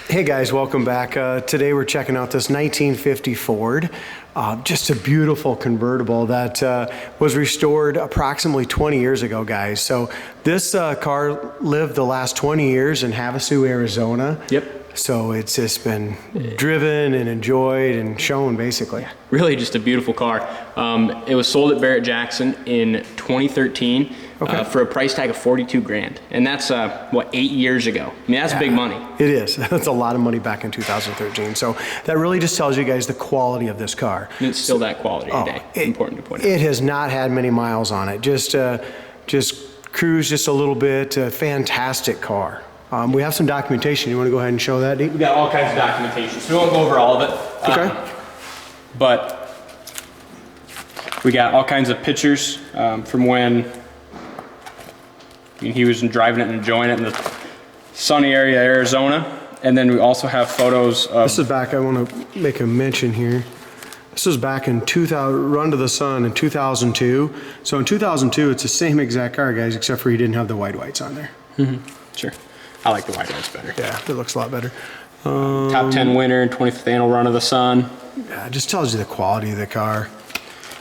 Hey guys, welcome back. Today we're checking out this 1950 Ford. Just a beautiful convertible that was restored approximately 20 years ago, guys. So this car lived the last 20 years in Havasu, Arizona. Yep. So it's just been driven and enjoyed and shown, basically. Really just a beautiful car. It was sold at Barrett-Jackson in 2013 for a price tag of 42 grand. And that's, what, 8 years ago? I mean, that's big money. It is. That's a lot of money back in 2013. So that really just tells you guys the quality of this car. And it's still that quality today. Important to point out. It has not had many miles on it. Just cruised just a little bit. Fantastic car. We have some documentation. You want to go ahead and show that, Deep? We got all kinds of documentation, so we won't go over all of it. Okay. But we got all kinds of pictures from when he was driving it and enjoying it in the sunny area of Arizona. And then we also have photos of... This is back, I want to make a mention here. This was back in 2000, Run to the Sun in 2002. So in 2002, it's the same exact car, guys, except for he didn't have the whites on there. Mm-hmm. Sure. I like the white ones better. Yeah, it looks a lot better. Top 10 winner, 25th annual Run of the Sun. Yeah, it just tells you the quality of the car.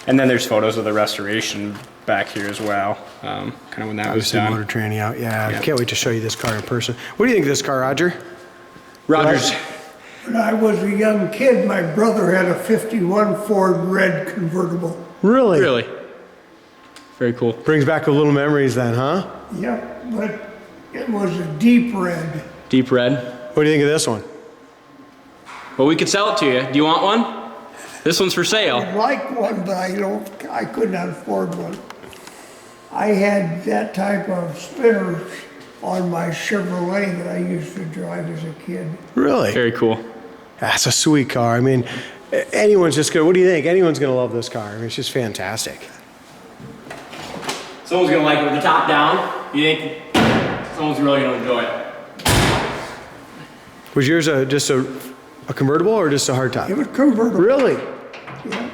And then there's photos of the restoration back here as well, kind of when that was done. Motor tranny out, yeah. I can't wait to show you this car in person. What do you think of this car, Roger? Rogers. When I was a young kid, my brother had a 51 Ford red convertible. Really? Really? Very cool. Brings back a little memories then, huh? Yep, but it was a deep red. Deep red. What do you think of this one? Well, we could sell it to you. Do you want one? This one's for sale. I'd like one, but I could not afford one. I had that type of spinners on my Chevrolet that I used to drive as a kid. Really? Very cool. That's a sweet car. I mean, anyone's just gonna, what do you think? Anyone's gonna love this car. I mean, it's just fantastic. Someone's gonna like it with the top down. You think someone's really gonna enjoy it? Was yours just a convertible or just a hardtop? It was convertible. Really? Yeah.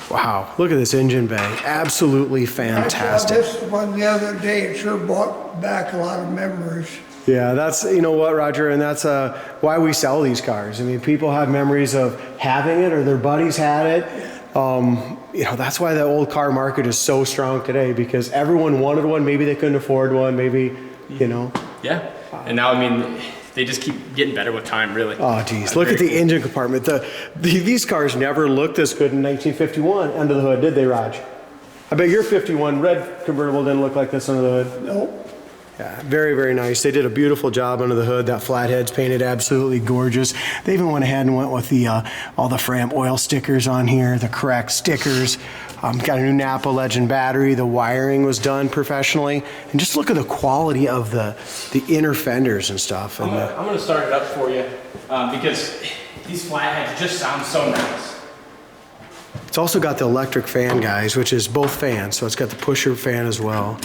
Wow, look at this engine bay. Absolutely fantastic. I saw this one the other day. It sure brought back a lot of memories. Yeah, that's, you know what, Roger, and that's why we sell these cars. I mean, people have memories of having it or their buddies had it. You know, that's why the old car market is so strong today, because everyone wanted one. Maybe they couldn't afford one. Maybe, you know. Yeah. And now, I mean, they just keep getting better with time, really. Oh, geez. Look at the engine compartment. These cars never looked this good in 1951 under the hood, did they, Raj? I bet your 51 red convertible didn't look like this under the hood. Nope. Yeah, very, very nice. They did a beautiful job under the hood. That flathead's painted absolutely gorgeous. They even went ahead and went with the all the Fram oil stickers on here, the correct stickers. Got a new Napa Legend battery. The wiring was done professionally. And just look at the quality of the inner fenders and stuff. And I'm gonna start it up for you because these flatheads just sound so nice. it's also got the electric fan, guys, which is both fans. So it's got the pusher fan as well.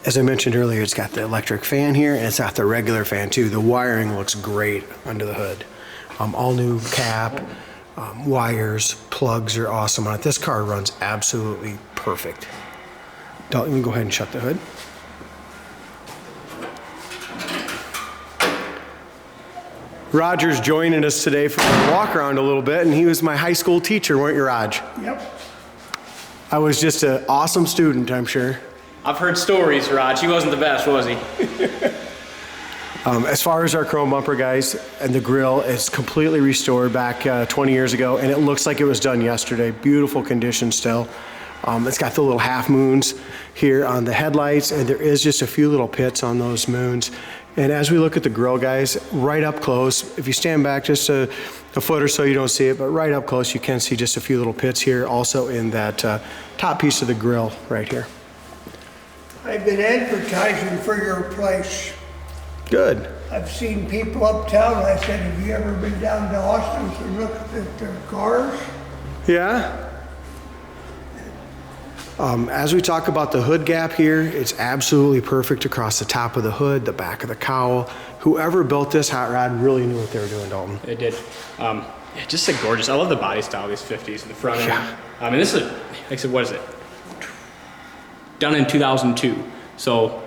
As I mentioned earlier, it's got the electric fan here, and it's got the regular fan too. The wiring looks great under the hood. All new cap, wires, plugs are awesome on it. This car runs absolutely perfect. Dalton, you can go ahead and shut the hood. Roger's joining us today for a walk around a little bit, and he was my high school teacher, weren't you, Raj? Yep. I was just an awesome student, I'm sure. I've heard stories, Raj. He wasn't the best, was he? As far as our chrome bumper, guys, and the grill, it's completely restored back 20 years ago, and it looks like it was done yesterday. Beautiful condition still. It's got the little half moons here on the headlights, and there is just a few little pits on those moons. And as we look at the grill, guys, right up close, if you stand back just a foot or so, you don't see it, but right up close, you can see just a few little pits here, also in that top piece of the grill right here. I've been advertising for your place. Good. I've seen people uptown. I said, have you ever been down to Austin to look at their cars? Yeah. As we talk about the hood gap here, it's absolutely perfect across the top of the hood, the back of the cowl. Whoever built this hot rod really knew what they were doing, Dalton. They did. Yeah, just a gorgeous. I love the body style of these 50s, the front end. Yeah. I mean, this is, like I said, what is it? Done in 2002. So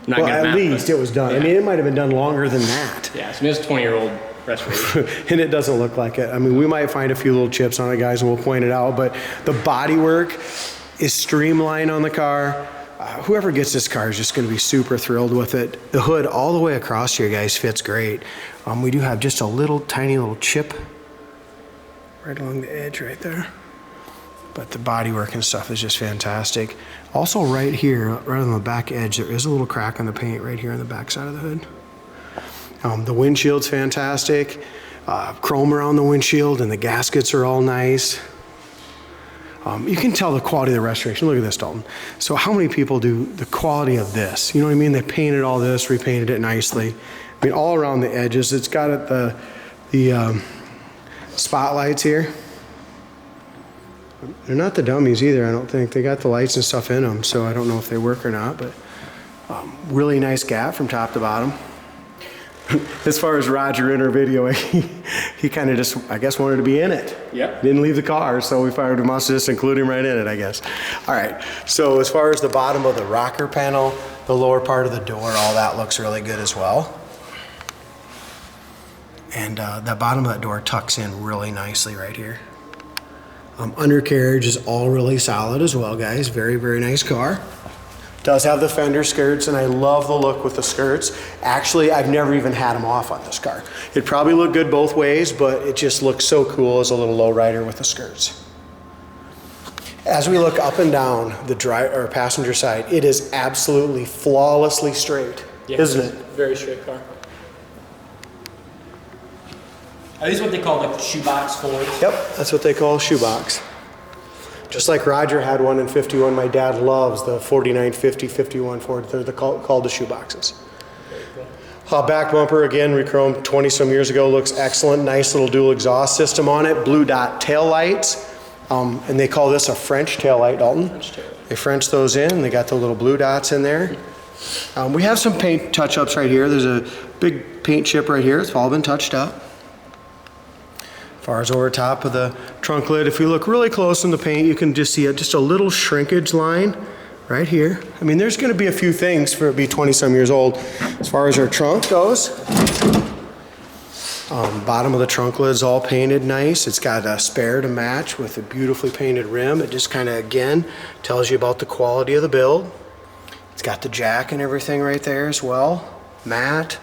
not Well, gonna at map, least but- it was done. I yeah. mean, it might have been done longer than that. Yeah, so it's a 20-year-old restoration. And it doesn't look like it. I mean, we might find a few little chips on it, guys, and we'll point it out, but the bodywork is streamlined on the car. Whoever gets this car is just going to be super thrilled with it. The hood all the way across here, guys, fits great. We do have just a little tiny little chip right along the edge right there. But the bodywork and stuff is just fantastic. Also right here, right on the back edge, there is a little crack on the paint right here on the back side of the hood. The windshield's fantastic. Chrome around the windshield, and the gaskets are all nice. You can tell the quality of the restoration. Look at this, Dalton. So how many people do the quality of this? You know what I mean? They painted all this, repainted it nicely. I mean, all around the edges. It's got the spotlights here. They're not the dummies either, I don't think. They got the lights and stuff in them, so I don't know if they work or not, but really nice gap from top to bottom. As far as Roger in our video, he kind of just, I guess, wanted to be in it. Yep. Didn't leave the car, so we fired him out to just include him right in it, I guess. All right, so as far as the bottom of the rocker panel, the lower part of the door, all that looks really good as well. And that bottom of that door tucks in really nicely right here. Undercarriage is all really solid as well, guys. Very, very nice car. Does have the Fender Skirts, and I love the look with the skirts. Actually, I've never even had them off on this car. It probably look good both ways, but it just looks so cool as a little lowrider with the skirts. As we look up and down the passenger side, it is absolutely flawlessly straight, isn't it? Very straight car. Are these what they call like the shoebox Fords? Yep, that's what they call a shoebox. Just like Roger had one in 51, my dad loves the 49, 50, 51 Ford. They're called the shoeboxes. Back bumper, again, re-chromed 20 some years ago, looks excellent. Nice little dual exhaust system on it, blue dot tail lights. And they call this a French tail light, Dalton. French tail light. They French those in, they got the little blue dots in there. We have some paint touch-ups right here. There's a big paint chip right here. It's all been touched up. As far as over top of the trunk lid, if you look really close in the paint, you can just see just a little shrinkage line right here. I mean, there's going to be a few things for it to be 20 some years old. As far as our trunk goes, bottom of the trunk lid's all painted nice. It's got a spare to match with a beautifully painted rim. It just kind of, again, tells you about the quality of the build. It's got the jack and everything right there as well. Matte,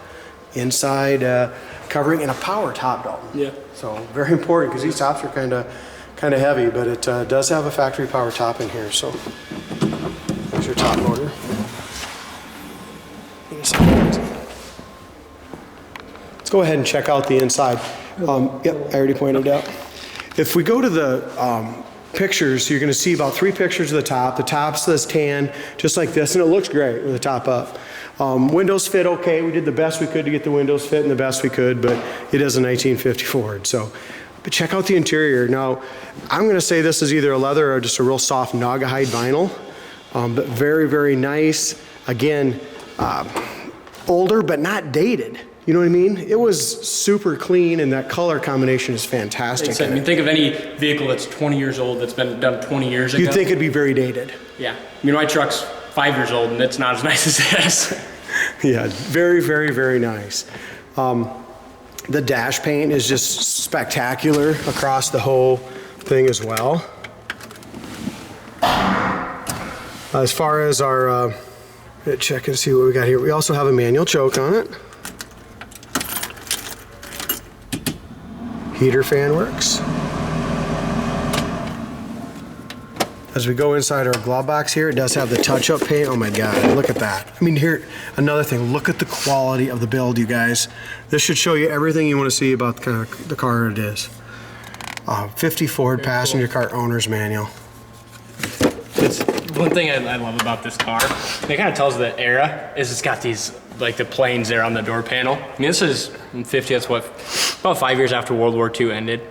inside covering, and a power top, Dalton. Yeah. So very important because these tops are kind of heavy, but it does have a factory power top in here. So there's your top motor. Let's go ahead and check out the inside. Yep, I already pointed out. If we go to the pictures, you're going to see about 3 pictures of the top. The top says tan, just like this, and it looks great with the top up. Windows fit okay. We did the best we could to get the windows fit and the best we could, but it is a 1950 Ford. So, but check out the interior. Now, I'm going to say this is either a leather or just a real soft Naugahyde vinyl, but very, very nice. Again, older but not dated. You know what I mean? It was super clean, and that color combination is fantastic. I mean, think of any vehicle that's 20 years old that's been done 20 years ago. You'd think it'd be very dated. Yeah. I mean, my truck's 5 years old, and it's not as nice as this. Yeah, very, very, very nice. The dash paint is just spectacular across the whole thing as well. As far as our, check and see what we got here. We also have a manual choke on it. Heater fan works. As we go inside our glove box here, it does have the touch-up paint. Oh my God, look at that. I mean, here, another thing, look at the quality of the build, you guys. This should show you everything you want to see about the car it is. 50 Ford passenger car owner's manual. It's one thing I love about this car. It kind of tells the era. Is it's got these like the planes there on the door panel. I mean, this is in 50. That's what about 5 years after World War II ended.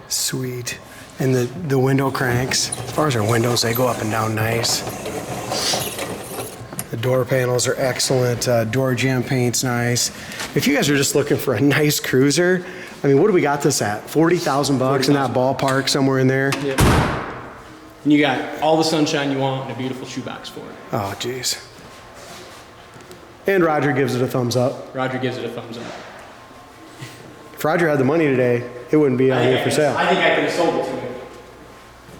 Sweet. And the window cranks. As far as our windows, they go up and down nice. The door panels are excellent. Door jamb paint's nice. If you guys are just looking for a nice cruiser, I mean, what do we got this at? 40,000 bucks in that ballpark, somewhere in there. Yep. And you got all the sunshine you want and a beautiful shoebox for it. Oh, geez. And Roger gives it a thumbs up. Roger gives it a thumbs up. If Roger had the money today, it wouldn't be out here for sale. I think I could have sold it to him.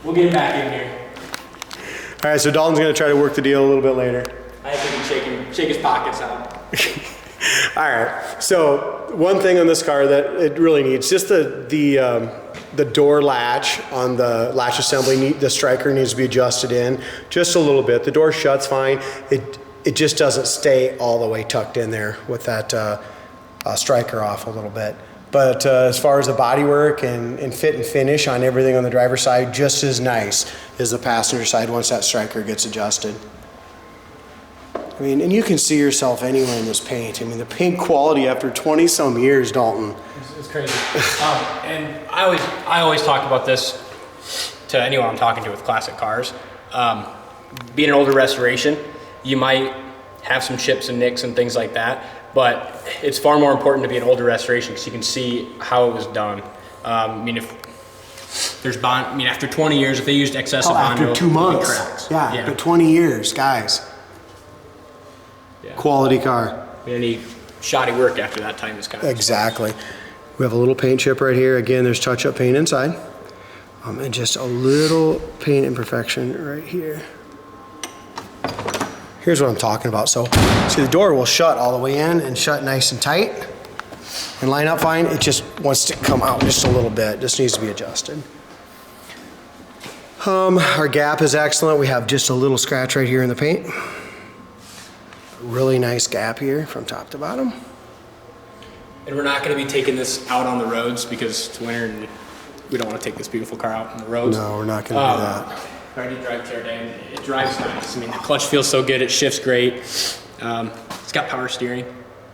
We'll get it back in here. All right, so Dalton's gonna try to work the deal a little bit later. I think he can shake his pockets out. All right, so one thing on this car that it really needs, just the door latch on the latch assembly, the striker needs to be adjusted in just a little bit. The door shuts fine. It just doesn't stay all the way tucked in there with that striker off a little bit. But as far as the bodywork and fit and finish on everything on the driver's side, just as nice as the passenger side once that striker gets adjusted. I mean, and you can see yourself anywhere in this paint. I mean, the paint quality after 20 some years, Dalton. It's crazy. And I always talk about this to anyone I'm talking to with classic cars. Being an older restoration, you might have some chips and nicks and things like that, but it's far more important to be an older restoration because you can see how it was done. I mean, if there's bond, I mean, after 20 years, if they used excessive Bondo, after 2 months. Yeah, but 20 years, guys. Yeah. Quality car. Any shoddy work after that time is kind of Exactly. We have a little paint chip right here. Again, there's touch-up paint inside. And just a little paint imperfection right here. Here's what I'm talking about. So, see, the door will shut all the way in and shut nice and tight and line up fine. It just wants to come out just a little bit. Just needs to be adjusted. Our gap is excellent. We have just a little scratch right here in the paint. Really nice gap here from top to bottom. And we're not going to be taking this out on the roads because it's winter and we don't want to take this beautiful car out on the roads. No, we're not going to do that. I did drive it the other day and it drives nice. I mean, the clutch feels so good. It shifts great. It's got power steering.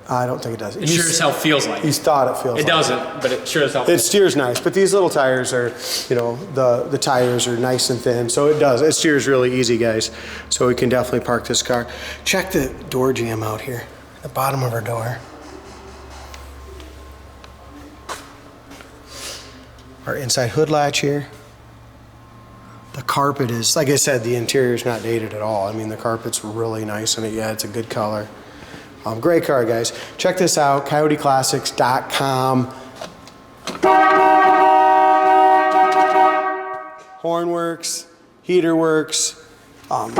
I don't think it does. It sure as hell feels like He's thought it feels like it. Doesn't, but it sure as hell It steers nice, but these little tires are, you know, the tires are nice and thin, so it does. It steers really easy, guys. So we can definitely park this car. Check the door jamb out here, the bottom of our door. Our inside hood latch here. The carpet is, like I said, the interior is not dated at all. I mean, the carpet's really nice in it. Yeah, it's a good color. Great car, guys. Check this out, coyoteclassics.com. Horn works, heater works. Damn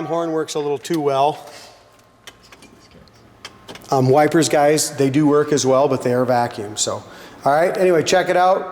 horn works a little too well. Wipers, guys, they do work as well, but they are vacuum. So, all right, anyway, check it out.